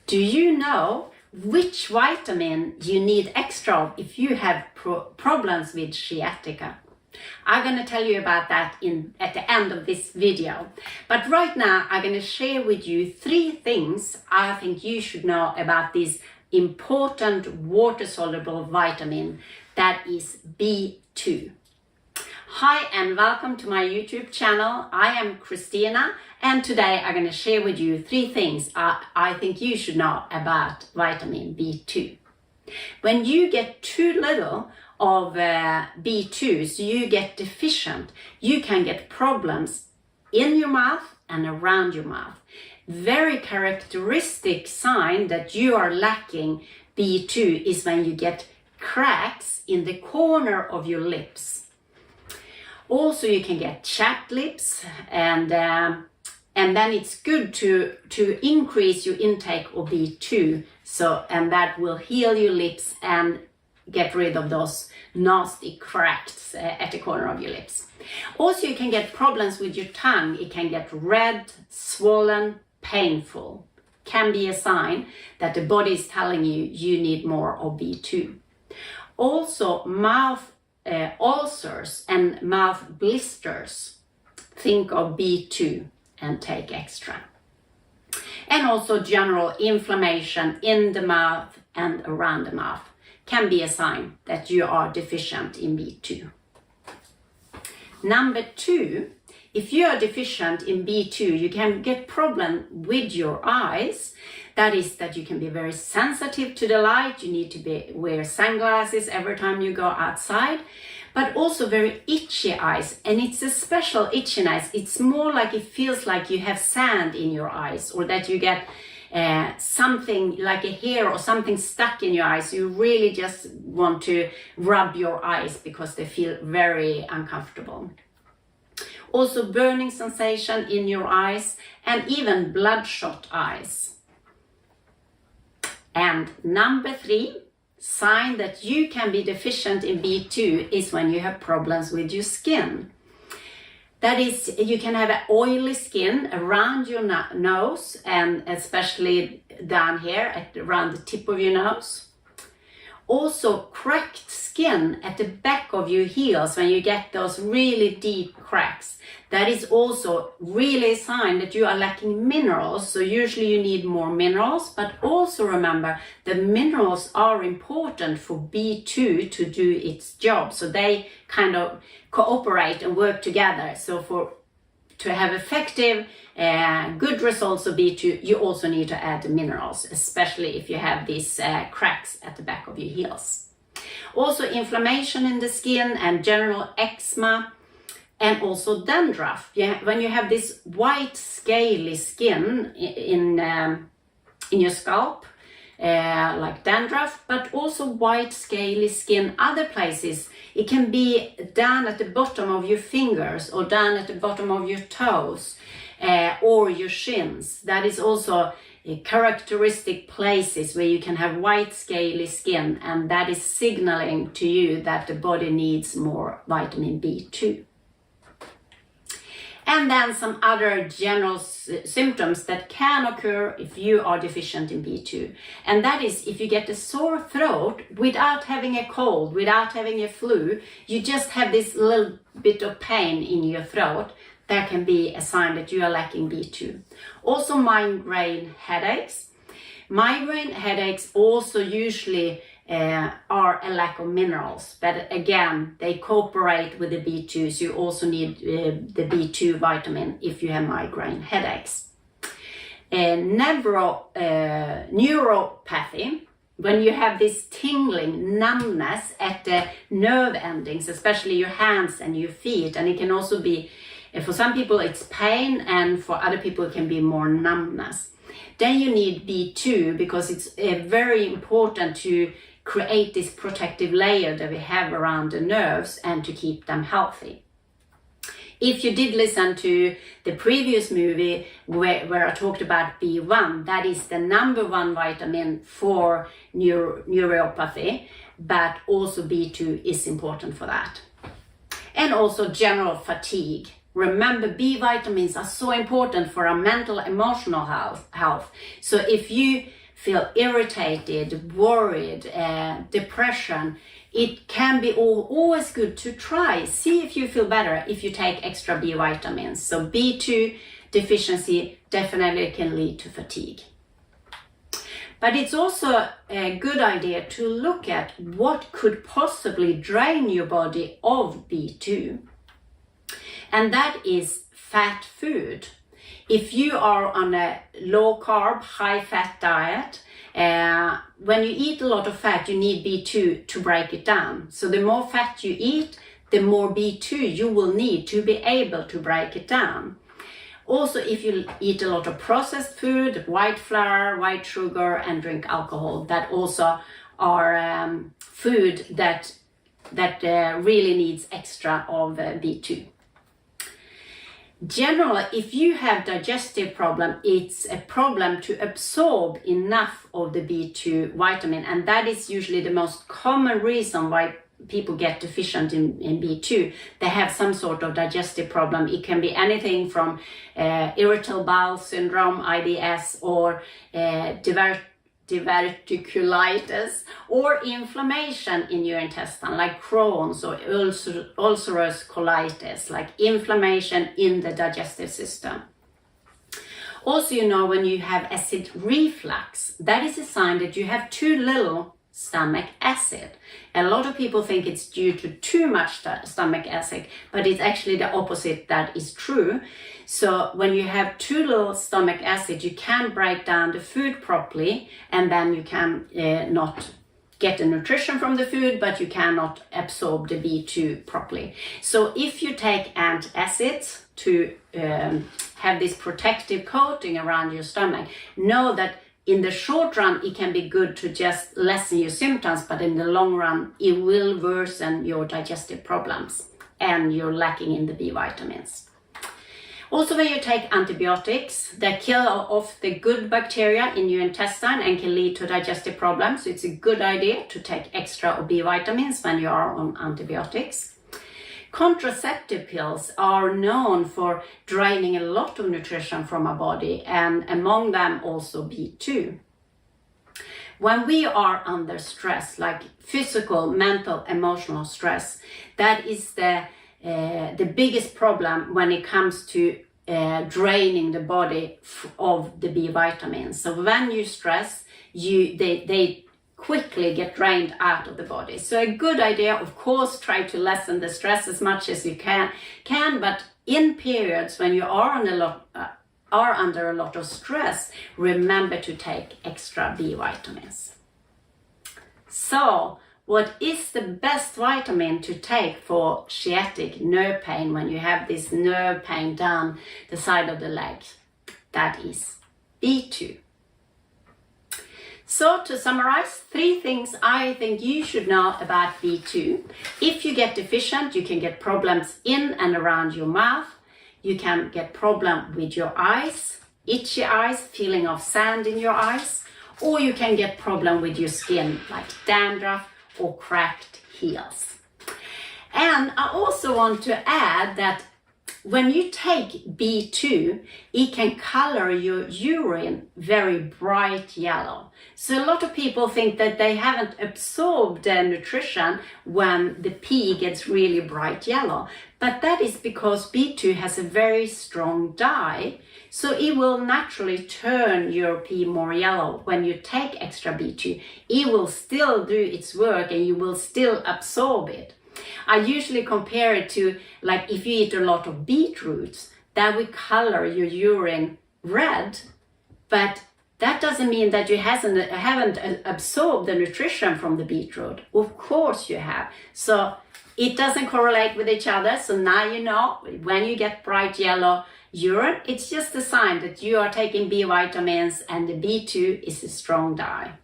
Do you know which vitamin you need extra of if you have problems with sciatica? I'm going to tell you about that at the end of this video. But right now, I'm going to share with you 3 things I think you should know about this important water-soluble vitamin that is B2. Hi and welcome to my YouTube channel. I am Christina and today I'm going to share with you 3 things I think you should know about vitamin B2. When you get too little of B2, so you get deficient, you can get problems in your mouth and around your mouth. Very characteristic sign that you are lacking B2 is when you get cracks in the corner of your lips. Also, you can get chapped lips, and then it's good to increase your intake of B2, and that will heal your lips and get rid of those nasty cracks at the corner of your lips. Also, you can get problems with your tongue. It can get red, swollen, painful. Can be a sign that the body is telling you need more of B2. Also, mouth ulcers and mouth blisters. Think of B2 and take extra. And also general inflammation in the mouth and around the mouth can be a sign that you are deficient in B2. Number 2, if you are deficient in B2, you can get problem with your eyes. That is that you can be very sensitive to the light. You need to wear sunglasses every time you go outside, but also very itchy eyes. And it's a special itchiness. It's more like it feels like you have sand in your eyes, or that you get something like a hair or something stuck in your eyes. You really just want to rub your eyes because they feel very uncomfortable. Also burning sensation in your eyes and even bloodshot eyes. And number 3, sign that you can be deficient in B2 is when you have problems with your skin. That is, you can have an oily skin around your nose and especially down here around the tip of your nose. Also cracked skin at the back of your heels when you get those really deep cracks. That is also really a sign that you are lacking minerals. So usually you need more minerals, but also remember the minerals are important for B2 to do its job. So they kind of cooperate and work together. So to have effective good results of B2, you also need to add the minerals, especially if you have these cracks at the back of your heels. Also inflammation in the skin and general eczema, and also dandruff. When you have this white scaly skin in your scalp, like dandruff, but also white scaly skin other places. It can be down at the bottom of your fingers or down at the bottom of your toes or your shins. That is also characteristic places where you can have white scaly skin, and that is signaling to you that the body needs more vitamin B2. And then some other general symptoms that can occur if you are deficient in B2. And that is if you get a sore throat without having a cold, without having a flu, you just have this little bit of pain in your throat, that can be a sign that you are lacking B2. Also migraine headaches. Migraine headaches also usually are a lack of minerals, but again they cooperate with the B2, so you also need the B2 vitamin if you have migraine headaches. Neuropathy, when you have this tingling numbness at the nerve endings, especially your hands and your feet, and it can also be, for some people it's pain, and for other people it can be more numbness. Then you need B2 because it's very important to create this protective layer that we have around the nerves and to keep them healthy. If you did listen to the previous movie where I talked about B1, that is the number 1 vitamin for neuropathy, but also B2 is important for that. And also general fatigue. Remember, B vitamins are so important for our mental, emotional health. So if you feel irritated, worried, depression, it can be always good to try. See if you feel better if you take extra B vitamins. So B2 deficiency definitely can lead to fatigue. But it's also a good idea to look at what could possibly drain your body of B2. And that is fat food. If you are on a low carb, high fat diet, when you eat a lot of fat, you need B2 to break it down. So the more fat you eat, the more B2 you will need to be able to break it down. Also, if you eat a lot of processed food, white flour, white sugar, and drink alcohol, that also are food that really needs extra of B2. Generally, if you have digestive problem, it's a problem to absorb enough of the B2 vitamin, and that is usually the most common reason why people get deficient in B2. They have some sort of digestive problem. It can be anything from irritable bowel syndrome, IBS, or diverticulitis, or inflammation in your intestine, like Crohn's or ulcerous colitis, like inflammation in the digestive system. Also, you know, when you have acid reflux, that is a sign that you have too little stomach acid. A lot of people think it's due to too much stomach acid, but it's actually the opposite that is true. So when you have too little stomach acid, you can't break down the food properly, and then you can not get the nutrition from the food, but you cannot absorb the B2 properly. So if you take antacids to have this protective coating around your stomach, know that in the short run, it can be good to just lessen your symptoms, but in the long run, it will worsen your digestive problems and you're lacking in the B vitamins. Also, when you take antibiotics, they kill off the good bacteria in your intestine and can lead to digestive problems. So it's a good idea to take extra B vitamins when you are on antibiotics. Contraceptive pills are known for draining a lot of nutrition from our body, and among them also B2. When we are under stress, like physical, mental, emotional stress, that is the biggest problem when it comes to draining the body of the B vitamins. So when you stress, they quickly get drained out of the body. So a good idea, of course, try to lessen the stress as much as you can, but in periods when you are under a lot of stress, remember to take extra B vitamins. So, what is the best vitamin to take for sciatic nerve pain when you have this nerve pain down the side of the leg? That is B2. So to summarize, 3 things I think you should know about B2. If you get deficient, you can get problems in and around your mouth. You can get problem with your eyes, itchy eyes, feeling of sand in your eyes, or you can get problem with your skin, like dandruff or cracked heels. And I also want to add that when you take B2, it can color your urine very bright yellow. So a lot of people think that they haven't absorbed their nutrition when the pee gets really bright yellow. But that is because B2 has a very strong dye. So it will naturally turn your pee more yellow when you take extra B2. It will still do its work and you will still absorb it. I usually compare it to, like, if you eat a lot of beetroots, that will color your urine red, but that doesn't mean that you haven't absorbed the nutrition from the beetroot. Of course you have. So it doesn't correlate with each other. So now you know when you get bright yellow urine, it's just a sign that you are taking B vitamins and the B2 is a strong dye.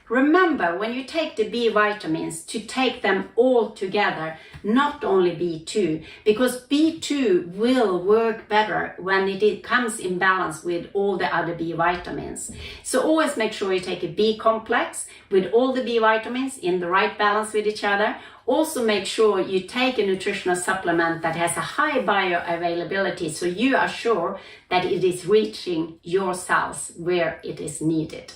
Remember, when you take the B vitamins, to take them all together, not only B2, because B2 will work better when it comes in balance with all the other B vitamins. So always make sure you take a B complex with all the B vitamins in the right balance with each other. Also make sure you take a nutritional supplement that has a high bioavailability, so you are sure that it is reaching your cells where it is needed.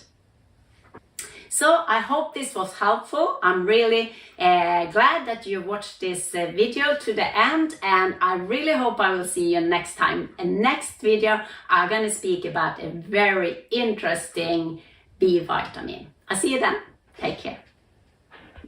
So I hope this was helpful. I'm really glad that you watched this video to the end, and I really hope I will see you next time. And next video, I'm going to speak about a very interesting B vitamin. I'll see you then. Take care.